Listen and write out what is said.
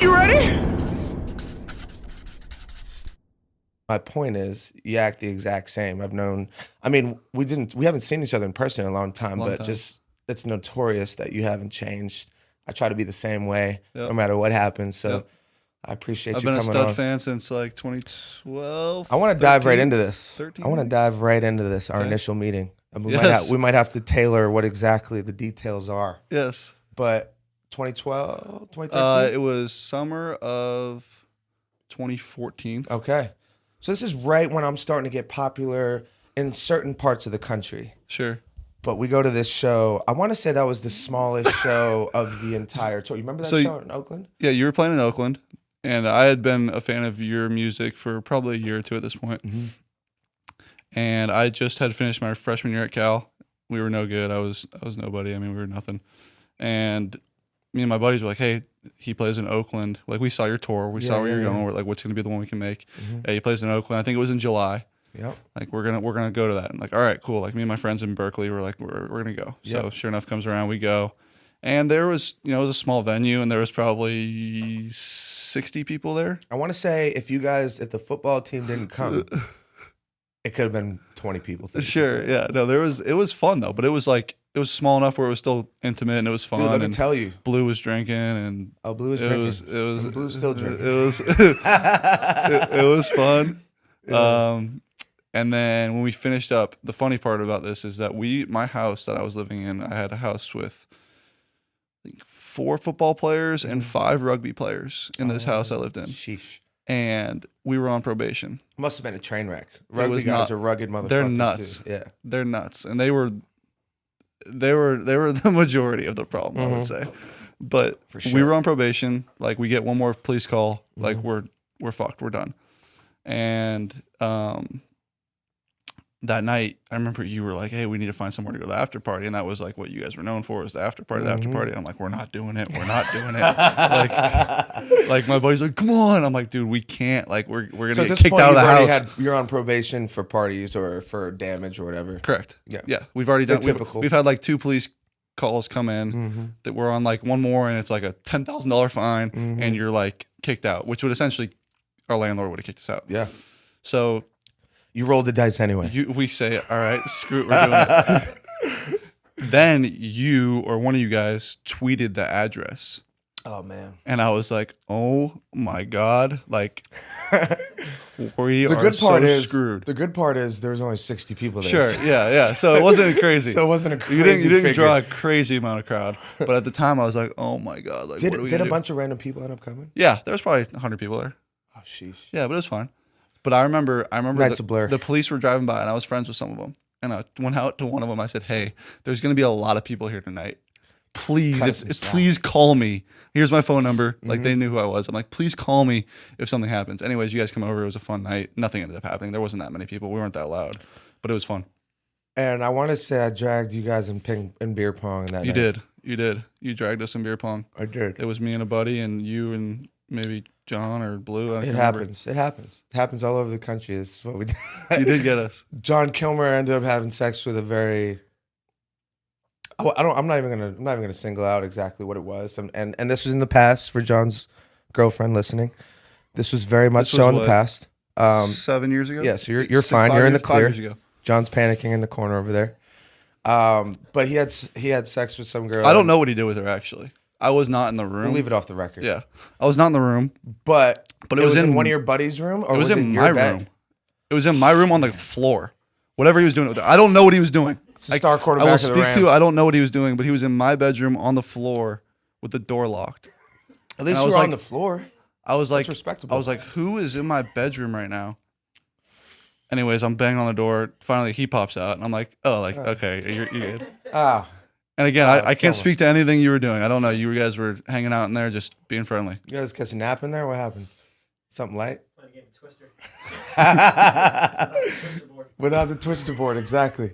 You ready? My point is, you act the exact same. We haven't seen each other in person in a long time, but just it's notorious that you haven't changed. I try to be the same way, no matter what happens. So I appreciate you coming on. I've been a stud fan since like 2012. I want to dive right into this. 13, I want to dive right into this, our initial meeting. And we might have to tailor what exactly the details are. Yes. But 2012, 2013? It was summer of 2014. Okay. So this is right when I'm starting to get popular in certain parts of the country. Sure. But we go to this show. I want to say that was the smallest show of the entire tour. You remember that show in Oakland? Yeah, you were playing in Oakland, and I had been a fan of your music for probably a year or two at this point. Mm-hmm. And I just had finished my freshman year at Cal. We were no good. I was nobody. I mean, we were nothing. And me and my buddies were like, "Hey, he plays in Oakland. Like, we saw your tour. We saw where you're going. We're like, what's going to be the one we can make? Hey, he plays in Oakland. I think it was in July. Yep. Like, we're gonna go to that. And like, all right, cool. Like, me and my friends in Berkeley were like, we're gonna go. So sure enough, comes around, we go. And there was, it was a small venue, and there was probably 60 people there. I want to say if the football team didn't come, it could have been 20 people. Sure, yeah. No, it was fun though, but it was small enough where it was still intimate and it was fun. Dude, let me tell you. Blue was drinking and Blue was drinking. And Blue's still drinking. It was it was fun. Yeah. And then when we finished up, the funny part about this is that my house that I was living in, I had a house with I think 4 football players and 5 rugby players in this house I lived in. Sheesh. And we were on probation. Must have been a train wreck. Rugby guys are rugged motherfuckers. They're nuts. Too. Yeah. They're nuts. And they were the majority of the problem, I would say. But we were on probation. Like, we get one more police call. Like, we're fucked. We're done. And that night, I remember you were like, "Hey, we need to find somewhere to go to the after party," and that was like what you guys were known for, was the after party. The after party. And I'm like, "We're not doing it. We're not doing it." like my buddy's like, "Come on!" I'm like, "Dude, we can't. Like, we're gonna get kicked out of the house." You're on probation for parties or for damage or whatever. Correct. Yeah. Yeah. We've already done. Typical. We've had like 2 police calls come in that we're on like one more, and it's like a $10,000 fine, and you're like kicked out, which would essentially our landlord would have kicked us out. Yeah. So. You rolled the dice anyway. We say, all right, screw it, we're doing it. Then you or one of you guys tweeted the address. Oh, man. And I was like, oh, my God. Like, we the are good part so is, screwed. The good part is there was only 60 people there. Sure, yeah. So it wasn't crazy. So it wasn't a crazy You didn't figure. draw a crazy amount of crowd. But at the time, I was like, oh, my God. Like, what are we Did gonna a do? bunch of random people end up coming? Yeah, there was probably 100 people there. Oh, sheesh. Yeah, but it was fine. But I remember Night's a blur. the police were driving by, and I was friends with some of them. And I went out to one of them. I said, "Hey, there's going to be a lot of people here tonight. Please, please call me. Here's my phone number." Like, they knew who I was. I'm like, "Please call me if something happens." Anyways, you guys come over. It was a fun night. Nothing ended up happening. There wasn't that many people. We weren't that loud, but it was fun. And I want to say I dragged you guys in beer pong that night. You did. You dragged us in beer pong. I did. It was me and a buddy, and you and maybe John or Blue. It happens. It happens all over the country. This is what we did. You did get us. John Kilmer ended up having sex with a very. I'm not even gonna single out exactly what it was. And this was in the past for John's girlfriend listening. This was very much so in the past. 7 years ago. Yeah, so you're fine. You're in the clear. 5 years ago. John's panicking in the corner over there. But he had sex with some girl. I don't know what he did with her, actually. I was not in the room. We'll leave it off the record. Yeah, I was not in the room, but it was in one of your buddies' room, or it was in your my bed? room. It was in my room on the floor. Whatever he was doing, I don't know what he was doing. It's the star quarterback I will of the speak Rams. to. I don't know what he was doing, but he was in my bedroom on the floor with the door locked. At least you were on the floor. I was like, That's respectable. I was like, who is in my bedroom right now? Anyways, I'm banging on the door. Finally, he pops out, and I'm like, oh, like, okay, you're good. Ah. And again, I can't speak to anything you were doing. I don't know. You guys were hanging out in there, just being friendly. You guys catch a nap in there? What happened? Something light? Playing a game of Twister. Without the twister board, exactly.